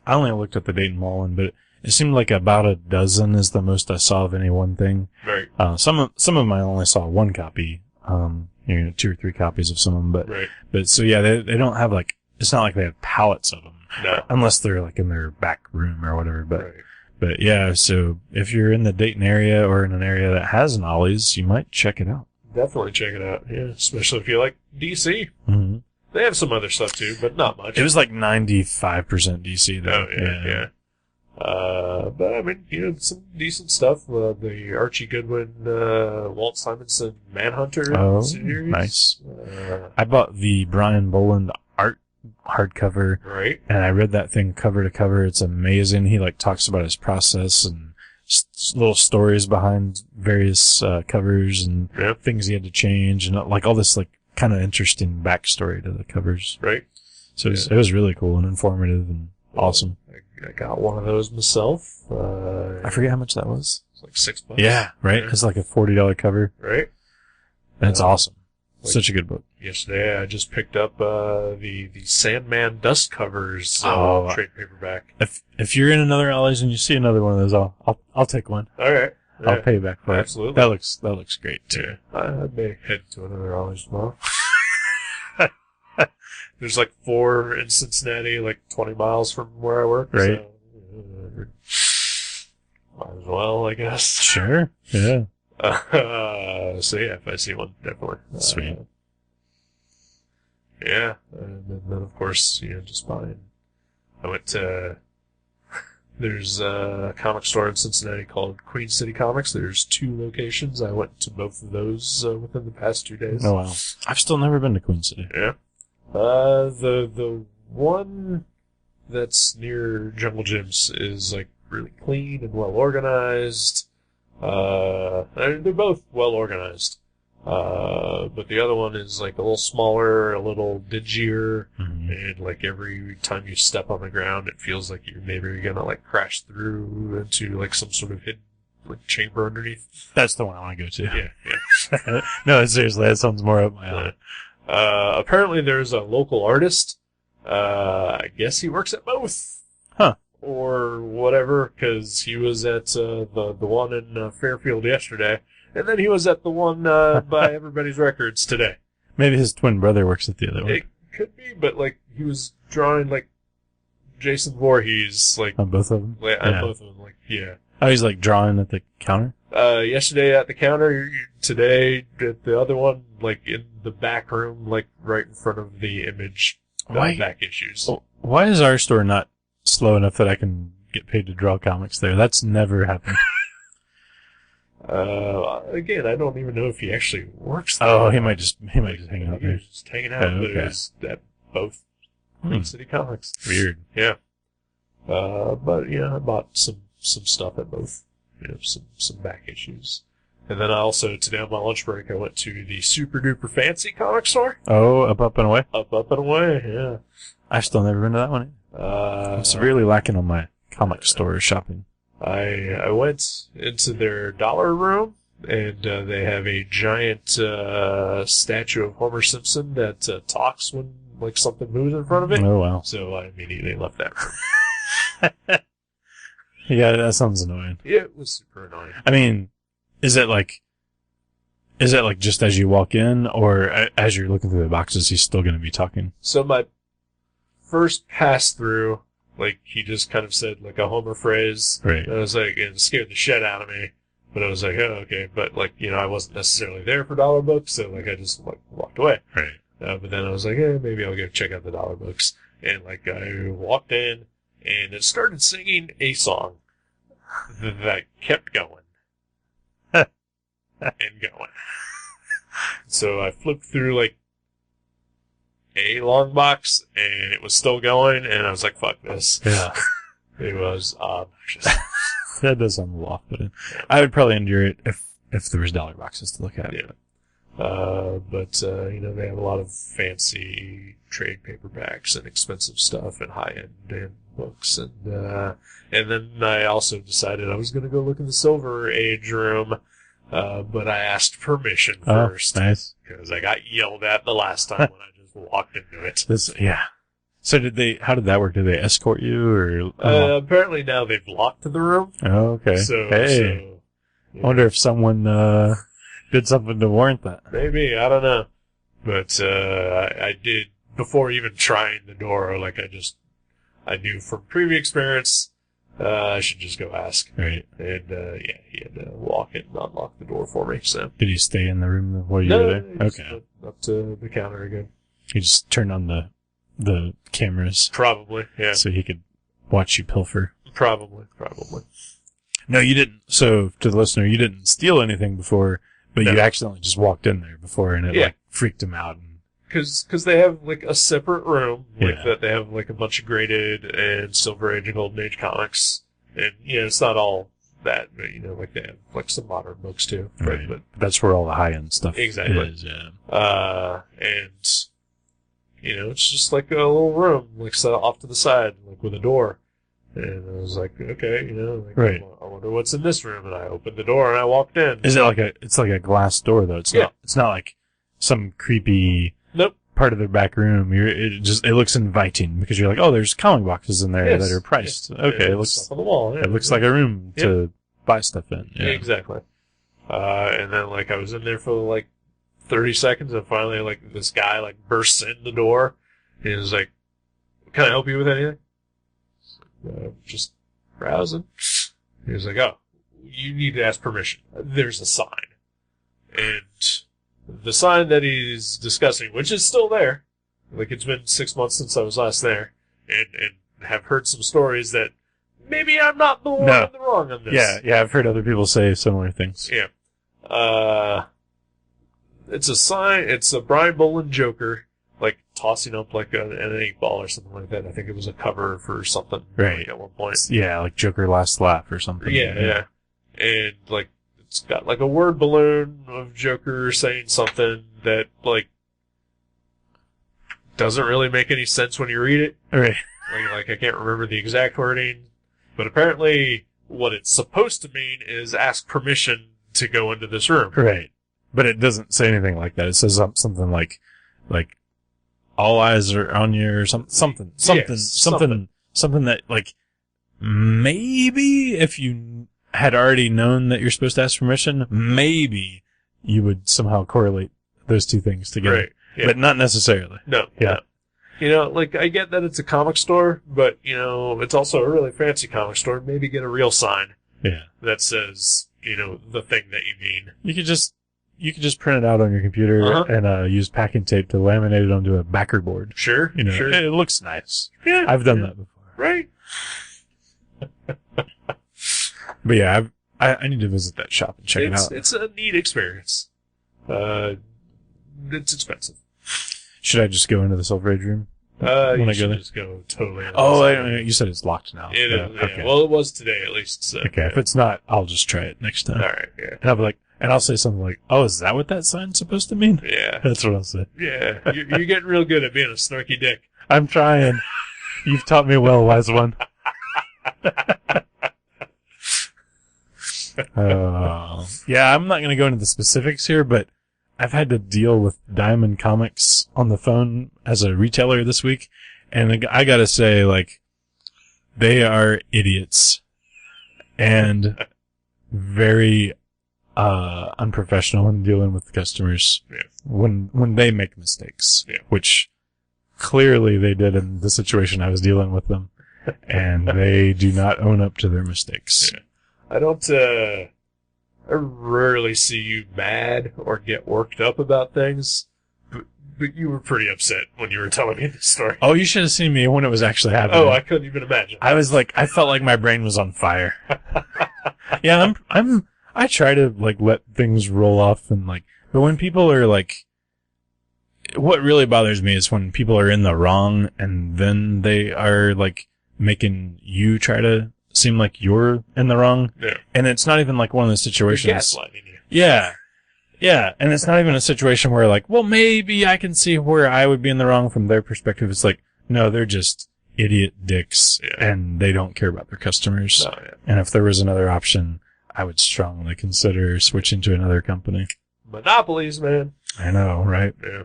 only looked at the Dayton Mall one, but it seemed like about a dozen is the most I saw of any one thing. Right. Some of them I only saw one copy. 2 or 3 copies of some of them, but so yeah, they don't have like, it's not like they have pallets of them. No. Unless they're like in their back room or whatever, Right. but yeah, so if you're in the Dayton area or in an area that has an Ollie's, you might check it out. Definitely check it out. Yeah, especially if you like DC. Mm-hmm. They have some other stuff too, but not much. It was like 95% DC though. Oh, yeah. But I mean, you know, some decent stuff. The Archie Goodwin, Walt Simonson Manhunter series. Nice. I bought the Brian Boland art hardcover. Right. And I read that thing cover to cover. It's amazing. He like talks about his process and little stories behind various covers and things he had to change and like all this like kind of interesting backstory to the covers. Right. So it was really cool and informative and awesome. I got one of those myself. I forget how much that was. It's like $6. Yeah, right. Yeah. It's like a $40 cover. Right. And it's awesome. Like, Such a good book. Yesterday, I just picked up the Sandman dust covers trade paperback. If you're in another Ollie's and you see another one of those, I'll take one. All right. Yeah. I'll pay you back for it. Absolutely. That looks great too. Yeah. I may head to another Ollie's tomorrow. There's like 4 in Cincinnati, like 20 miles from where I work. Right. So, might as well, I guess. Sure. Yeah. So yeah, if I see one, definitely. Sweet. Yeah. And then of course, you know, just buying. I went to, there's a comic store in Cincinnati called Queen City Comics. There's 2 locations. I went to both of those within the past 2 days. Oh wow. I've still never been to Queen City. Yeah. The one that's near Jungle Gyms is like really clean and well organized. They're both well organized. But the other one is like a little smaller, a little dingier, and like every time you step on the ground, it feels like you're gonna like crash through into like some sort of hidden like chamber underneath. That's the one I want to go to. Yeah. No, seriously, that sounds more up my alley. Apparently there's a local artist. I guess he works at both. Huh. Or whatever, because he was at the one in Fairfield yesterday, and then he was at the one by Everybody's Records today. Maybe his twin brother works at the other one. It could be, but like he was drawing like Jason Voorhees, like On both of them? on both of them, like yeah. Oh, he's like drawing at the counter? Yesterday at the counter, today at the other one, like in the back room, like right in front of the Image back issues. Why is our store not slow enough that I can get paid to draw comics there? That's never happened. Again, I don't even know if he actually works there. Oh, he might just hang out He there. was just hanging out, Oh, but it okay. was at both Queen City Comics. Weird. Yeah. But yeah, I bought some stuff at both. You know, some back issues. And then I also, today on my lunch break, I went to the Super Duper Fancy comic store. Oh, up and away? Up and away, yeah. I've still never been to that one. I'm severely lacking on my comic store shopping. I went into their dollar room, and they have a giant statue of Homer Simpson that talks when like something moves in front of it. Oh, wow. So I immediately left that room. Yeah, that sounds annoying. It was super annoying. I mean, is it like just as you walk in, or as you're looking through the boxes, he's still going to be talking? So my first pass through, like, he just kind of said, like, a Homer phrase. Right. And I was like, it scared the shit out of me. But I was like, oh, okay. But, like, you know, I wasn't necessarily there for dollar books, so, like, I just, like, walked away. Right. But then I was like, maybe I'll go check out the dollar books. And, like, I walked in, and it started singing a song that kept going. And going. So I flipped through, like, a long box, and it was still going, and I was like, fuck this. Yeah. It was obnoxious. That does sound a little off-putting. I would probably endure it if there was dollar boxes to look at. Yeah. But you know, they have a lot of fancy trade paperbacks and expensive stuff and high-end books. And then I also decided I was going to go look in the Silver Age room, but I asked permission Oh, first. nice. Because I got yelled at the last time when I just walked into it. Yeah. So how did that work? Did they escort you or? Apparently now they've locked the room. Oh, okay. So, I wonder if someone, did something to warrant that. maybe, I don't know. But, I did, before even trying the door, like I knew from previous experience, I should just go ask. Right. And, he had to walk in and unlock the door for me, so. Did he stay in the room while you were there? He just Okay. went up to the counter again. He just turned on the cameras Probably, yeah. so he could watch you pilfer. Probably. No, you didn't. So, to the listener, you didn't steal anything before, but No. you accidentally just walked in there before and it, Yeah. like, freaked him out. Cause they have, like, a separate room, like, Yeah. that they have, like, a bunch of graded and Silver Age and Golden Age comics. And, it's not all that, but, like, they have, like, some modern books, too. Right. But, That's where all the high-end stuff Exactly. is, yeah. and, it's just like a little room, like, set off to the side, like, with a door. And I was like, okay, like, Right. I wonder what's in this room. And I opened the door and I walked in. Is it it's like a glass door, though? It's not like some creepy Nope. part of their back room. It looks inviting because you're like, oh, there's comic boxes in there Yes. that are priced. Yes. Okay, Yeah, it looks stuff on the wall. Yeah. it looks like a room to buy stuff in. Yeah, Yeah. exactly. And then, like, I was in there for, like, 30 seconds, and finally, like, this guy, like, bursts in the door, and he was like, can I help you with anything? Just browsing. He was like, oh, you need to ask permission. There's a sign. And the sign that he's discussing, which is still there, like, it's been 6 months since I was last there, and have heard some stories that maybe I'm not the one in the wrong on this. Yeah, I've heard other people say similar things. Yeah. It's a sign. It's a Brian Boland Joker, like, tossing up like an 8-ball or something like that. I think it was a cover for something. Right. Like, at one point. Yeah, like Joker Last Laugh or something. Yeah. And, like, it's got, like, a word balloon of Joker saying something that, like, doesn't really make any sense when you read it. Right. Like, I can't remember the exact wording, but apparently what it's supposed to mean is ask permission to go into this room. Right. But it doesn't say anything like that. It says something like all eyes are on you or something that, like, maybe if you had already known that you're supposed to ask permission, maybe you would somehow correlate those two things together. Right. Yeah. But not necessarily. No. Yeah. No. Like, I get that it's a comic store, but, it's also a really fancy comic store. Maybe get a real sign Yeah. that says, the thing that you mean. You could just print it out on your computer and use packing tape to laminate it onto a backer board. Sure. Sure. It looks nice. Yeah. I've done that before. Right. But yeah, I need to visit that shop and check it out. It's a neat experience. It's expensive. Should I just go into the Silver Age room? You I should go there? just go totally. You said it's locked now. It is. Yeah. Okay. Well, it was today at least. So, Okay, if it's not, I'll just try it next time. all right. Yeah. And I'll be like, and I'll say something like, "Oh, is that what that sign's supposed to mean?" Yeah. That's what I'll say. Yeah. You're getting real good at being a snarky dick. I'm trying. You've taught me well, wise one. Yeah, I'm not going to go into the specifics here, but I've had to deal with Diamond Comics on the phone as a retailer this week, and I got to say, like, they are idiots and very unprofessional in dealing with customers when they make mistakes, which clearly they did in the situation I was dealing with them, and they do not own up to their mistakes. Yeah. I rarely see you mad or get worked up about things, but you were pretty upset when you were telling me this story. Oh, you should have seen me when it was actually happening. Oh, I couldn't even imagine. I was like, I felt like my brain was on fire. Yeah, I try to, like, let things roll off and, like, but when people are, like, what really bothers me is when people are in the wrong and then they are, like, making you try to seem like you're in the wrong. Yeah. And it's not even like one of those situations. You're gaslighting you. Yeah. Yeah. And it's not even a situation where, like, well, maybe I can see where I would be in the wrong from their perspective. It's like, no, they're just idiot dicks and they don't care about their customers. Oh, yeah. And if there was another option, I would strongly consider switching to another company. Monopolies, man. I know, right? Yeah.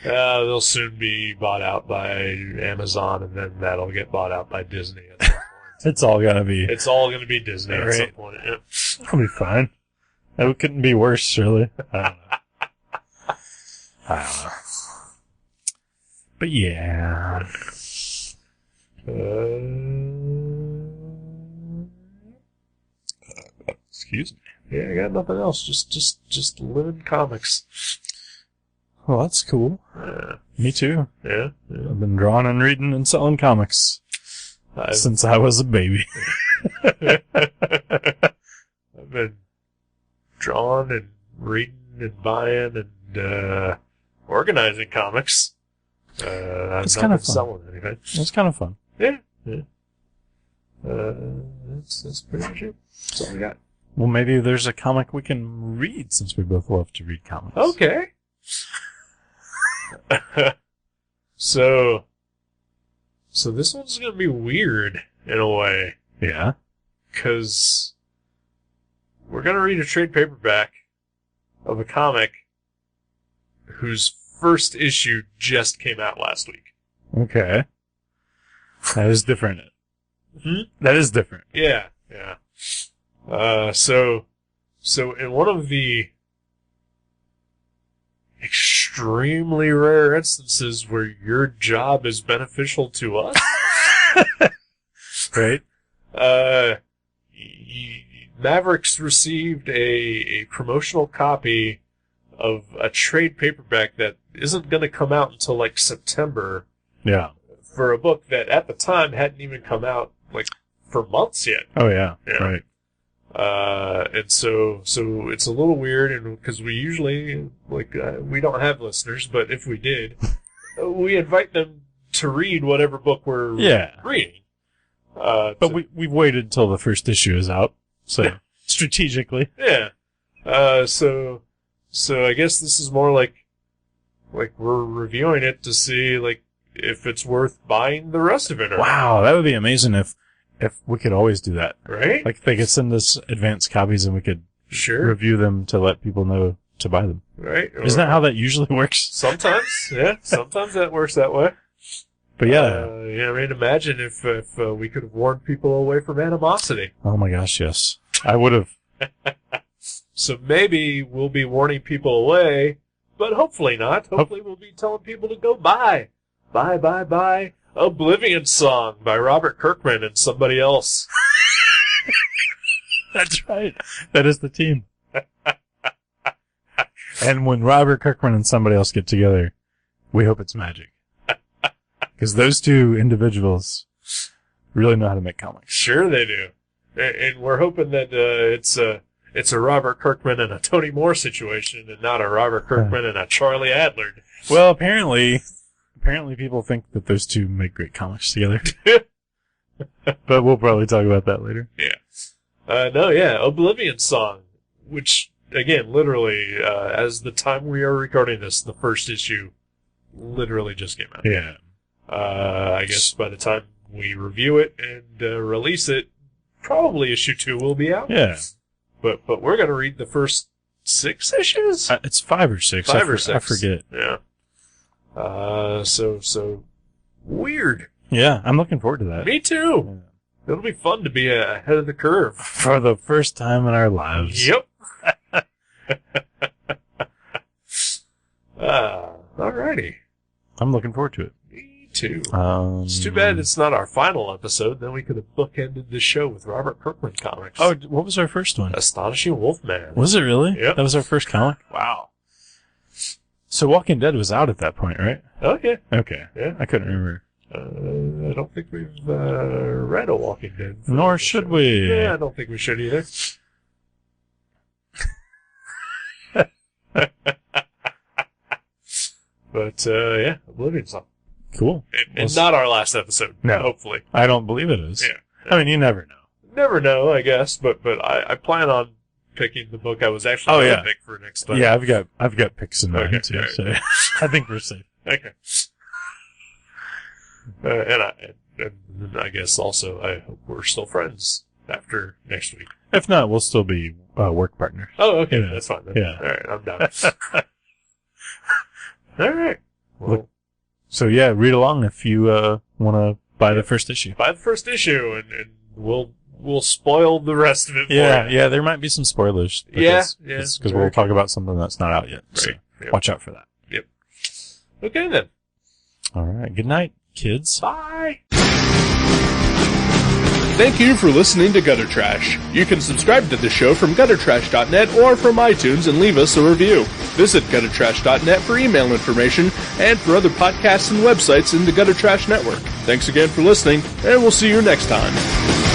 They'll soon be bought out by Amazon, and then that'll get bought out by Disney at some point. It's all gonna be. It's all going to be Disney at some Right. point. Yeah. It'll be fine. It couldn't be worse, really. I don't know. But yeah. Excuse me. Yeah, I got nothing else. Just living comics. Well, that's cool. Me too. Yeah. I've been drawing and reading and selling comics since I was a baby. I've been drawing and reading and buying and organizing comics. It's I've kind not of been fun. selling anything. It's kind of fun. Yeah. That's pretty much it. That's all we got. Well, maybe there's a comic we can read since we both love to read comics. Okay. So this one's gonna be weird in a way, Yeah. because we're gonna read a trade paperback of a comic whose first issue just came out last week. Okay. That is different. Hmm? That is different. Yeah. So in one of the extremely rare instances where your job is beneficial to us, Right? Mavericks received a promotional copy of a trade paperback that isn't going to come out until like September Yeah. for a book that at the time hadn't even come out like for months yet. Oh, yeah. Yeah. Right. And so it's a little weird, and because we usually we don't have listeners, but if we did, we invite them to read whatever book we're reading. But we've waited until the first issue is out, so strategically. Yeah. So I guess this is more like we're reviewing it to see like if it's worth buying the rest of it. Or Wow, that would be amazing if we could always do that. right? Like they could send us advanced copies and we could Sure. review them to let people know to buy them. Right? Isn't that how that usually works? Sometimes, yeah. Sometimes that works that way. But yeah. I mean, imagine if we could have warned people away from animosity. Oh my gosh, yes. I would have. So maybe we'll be warning people away, but hopefully not. Hopefully we'll be telling people to go buy Oblivion Song by Robert Kirkman and somebody else. That's right. That is the team. And when Robert Kirkman and somebody else get together, we hope it's magic. Because those two individuals really know how to make comics. Sure they do. And we're hoping that it's a Robert Kirkman and a Tony Moore situation and not a Robert Kirkman and a Charlie Adler. Well, apparently people think that those two make great comics together. But we'll probably talk about that later. Yeah. Oblivion Song, which, again, literally, as the time we are recording this, the first issue literally just came out. Yeah. I guess by the time we review it and release it, probably issue 2 will be out. Yeah. But we're going to read the first 6 issues? It's 5 or 6. 5 or 6. I forget. Yeah. So weird. Yeah, I'm looking forward to that. Me too. Yeah. It'll be fun to be ahead of the curve. For the first time in our lives. Yep. Alrighty. I'm looking forward to it. Me too. It's It's too bad it's not our final episode. Then we could have bookended the show with Robert Kirkman comics. Oh, what was our first one? Astonishing Wolfman. Was it really? Yep. That was our first comic? Wow. So Walking Dead was out at that point, right? Okay. Okay. Yeah. I couldn't remember. I don't think we've read a Walking Dead. for Nor this should show. we. Yeah, I don't think we should either. But, Oblivion Song. Cool. And not our last episode. No. Hopefully. I don't believe it is. Yeah. I mean, you never know. Never know, I guess, but I plan on picking the book I was actually Oh, going yeah. to pick for next time. Yeah, I've got picks in mind Okay, too, alright. so I think we're safe. Okay. And I guess also I hope we're still friends after next week. If not, we'll still be work partners. Oh, okay. Yeah. That's fine then. Yeah. All right. I'm down. All right. Well, So yeah, read along if you want to buy the first issue. buy the first issue and we'll spoil the rest of it for Yeah, you. yeah, there might be some spoilers. Yeah. Because Very we'll talk about something that's not out yet. So Right. Yep. watch out for that. Okay then. All right. Good night, kids. Bye. Thank you for listening to Gutter Trash. You can subscribe to the show from guttertrash.net or from iTunes and leave us a review. Visit guttertrash.net for email information and for other podcasts and websites in the Gutter Trash Network. Thanks again for listening, and we'll see you next time.